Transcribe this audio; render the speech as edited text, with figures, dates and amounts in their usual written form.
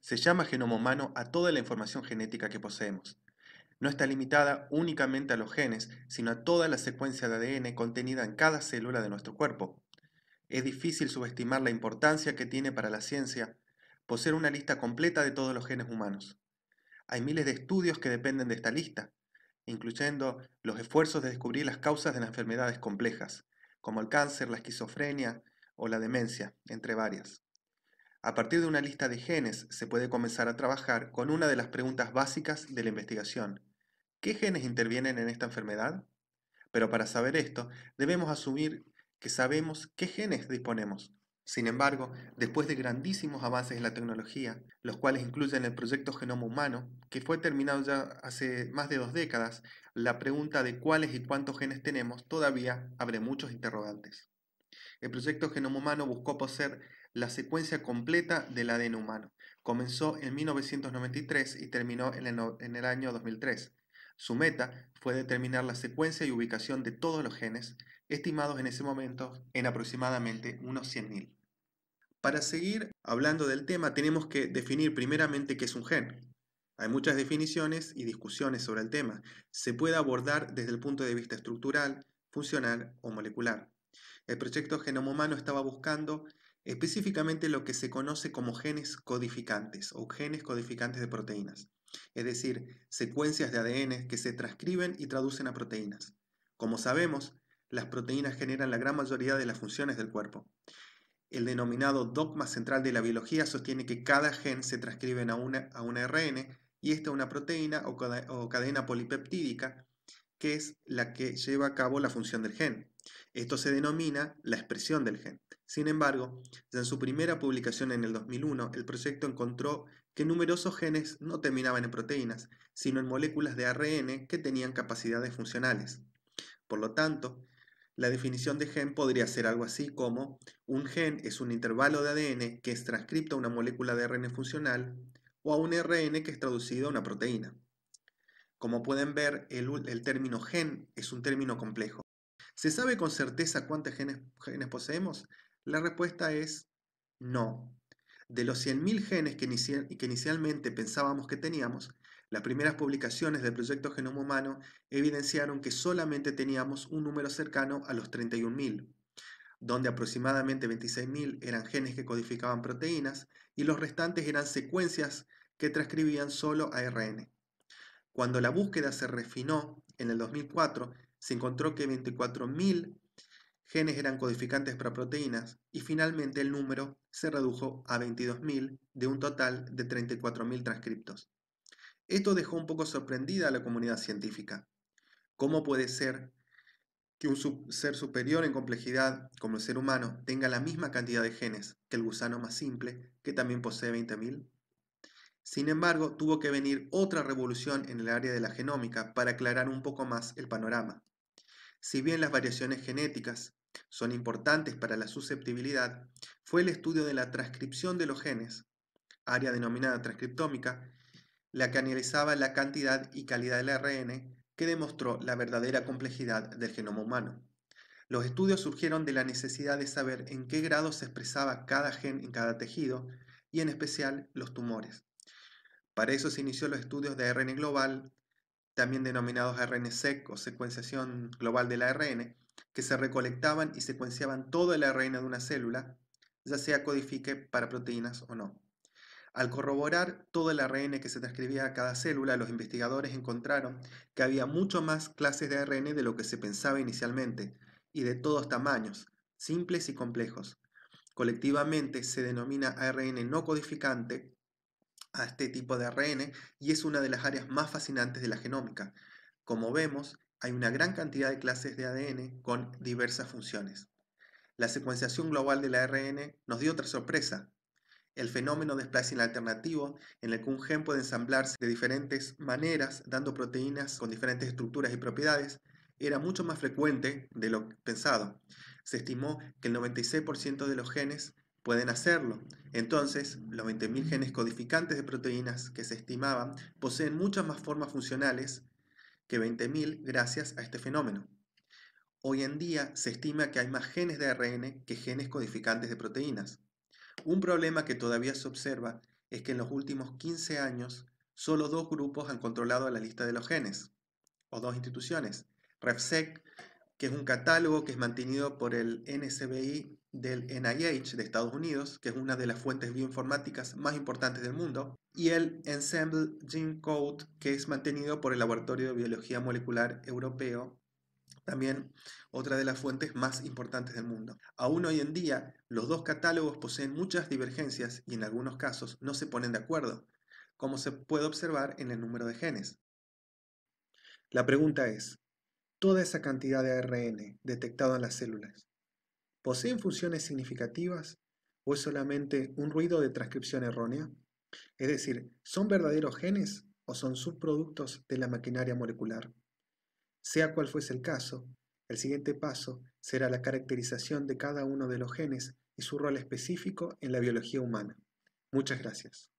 Se llama genoma humano a toda la información genética que poseemos. No está limitada únicamente a los genes, sino a toda la secuencia de ADN contenida en cada célula de nuestro cuerpo. Es difícil subestimar la importancia que tiene para la ciencia poseer una lista completa de todos los genes humanos. Hay miles de estudios que dependen de esta lista, incluyendo los esfuerzos de descubrir las causas de las enfermedades complejas, como el cáncer, la esquizofrenia o la demencia, entre varias. A partir de una lista de genes se puede comenzar a trabajar con una de las preguntas básicas de la investigación. ¿Qué genes intervienen en esta enfermedad? Pero para saber esto, debemos asumir que sabemos qué genes disponemos. Sin embargo, después de grandísimos avances en la tecnología, los cuales incluyen el proyecto Genoma Humano, que fue terminado ya hace más de 2 décadas, la pregunta de cuáles y cuántos genes tenemos todavía abre muchos interrogantes. El proyecto Genoma Humano buscó poseer la secuencia completa del ADN humano. Comenzó en 1993 y terminó en el año 2003. Su meta fue determinar la secuencia y ubicación de todos los genes, estimados en ese momento en aproximadamente unos 100.000. Para seguir hablando del tema, tenemos que definir primeramente qué es un gen. Hay muchas definiciones y discusiones sobre el tema. Se puede abordar desde el punto de vista estructural, funcional o molecular. El proyecto Genoma Humano estaba buscando específicamente lo que se conoce como genes codificantes o genes codificantes de proteínas, es decir, secuencias de ADN que se transcriben y traducen a proteínas. Como sabemos, las proteínas generan la gran mayoría de las funciones del cuerpo. El denominado dogma central de la biología sostiene que cada gen se transcribe a un ARN y esta una proteína o cadena polipeptídica que es la que lleva a cabo la función del gen. Esto se denomina la expresión del gen. Sin embargo, ya en su primera publicación en el 2001, el proyecto encontró que numerosos genes no terminaban en proteínas, sino en moléculas de ARN que tenían capacidades funcionales. Por lo tanto, la definición de gen podría ser algo así como un gen es un intervalo de ADN que es transcripto a una molécula de ARN funcional o a un ARN que es traducido a una proteína. Como pueden ver, el término gen es un término complejo. ¿Se sabe con certeza cuántos genes poseemos? La respuesta es no. De los 100.000 genes que inicialmente pensábamos que teníamos, las primeras publicaciones del proyecto Genoma Humano evidenciaron que solamente teníamos un número cercano a los 31.000, donde aproximadamente 26.000 eran genes que codificaban proteínas y los restantes eran secuencias que transcribían solo ARN. Cuando la búsqueda se refinó en el 2004, se encontró que 24.000 genes eran codificantes para proteínas y finalmente el número se redujo a 22.000 de un total de 34.000 transcriptos. Esto dejó un poco sorprendida a la comunidad científica. ¿Cómo puede ser que un ser superior en complejidad como el ser humano tenga la misma cantidad de genes que el gusano más simple, que también posee 20.000? Sin embargo, tuvo que venir otra revolución en el área de la genómica para aclarar un poco más el panorama. Si bien las variaciones genéticas son importantes para la susceptibilidad, fue el estudio de la transcripción de los genes, área denominada transcriptómica, la que analizaba la cantidad y calidad del ARN que demostró la verdadera complejidad del genoma humano. Los estudios surgieron de la necesidad de saber en qué grado se expresaba cada gen en cada tejido y en especial los tumores. Para eso se inició los estudios de ARN global, también denominados ARN-seq o secuenciación global del ARN, que se recolectaban y secuenciaban todo el ARN de una célula, ya sea codifique para proteínas o no. Al corroborar todo el ARN que se transcribía a cada célula, los investigadores encontraron que había mucho más clases de ARN de lo que se pensaba inicialmente, y de todos tamaños, simples y complejos. Colectivamente se denomina ARN no codificante a este tipo de ARN y es una de las áreas más fascinantes de la genómica. Como vemos, hay una gran cantidad de clases de ADN con diversas funciones. La secuenciación global del ARN nos dio otra sorpresa: el fenómeno de splicing alternativo, en el que un gen puede ensamblarse de diferentes maneras, dando proteínas con diferentes estructuras y propiedades, era mucho más frecuente de lo pensado. Se estimó que el 96% de los genes pueden hacerlo. Entonces, los 20.000 genes codificantes de proteínas que se estimaban poseen muchas más formas funcionales que 20.000 gracias a este fenómeno. Hoy en día se estima que hay más genes de ARN que genes codificantes de proteínas. Un problema que todavía se observa es que en los últimos 15 años solo dos grupos han controlado la lista de los genes, o dos instituciones. RefSec, que es un catálogo que es mantenido por el NCBI del NIH de Estados Unidos, que es una de las fuentes bioinformáticas más importantes del mundo, y el Ensemble Gene Code, que es mantenido por el Laboratorio de Biología Molecular Europeo, también otra de las fuentes más importantes del mundo. Aún hoy en día, los dos catálogos poseen muchas divergencias y en algunos casos no se ponen de acuerdo, como se puede observar en el número de genes. La pregunta es, ¿toda esa cantidad de ARN detectado en las células poseen funciones significativas o es solamente un ruido de transcripción errónea? Es decir, ¿son verdaderos genes o son subproductos de la maquinaria molecular? Sea cual fuese el caso, el siguiente paso será la caracterización de cada uno de los genes y su rol específico en la biología humana. Muchas gracias.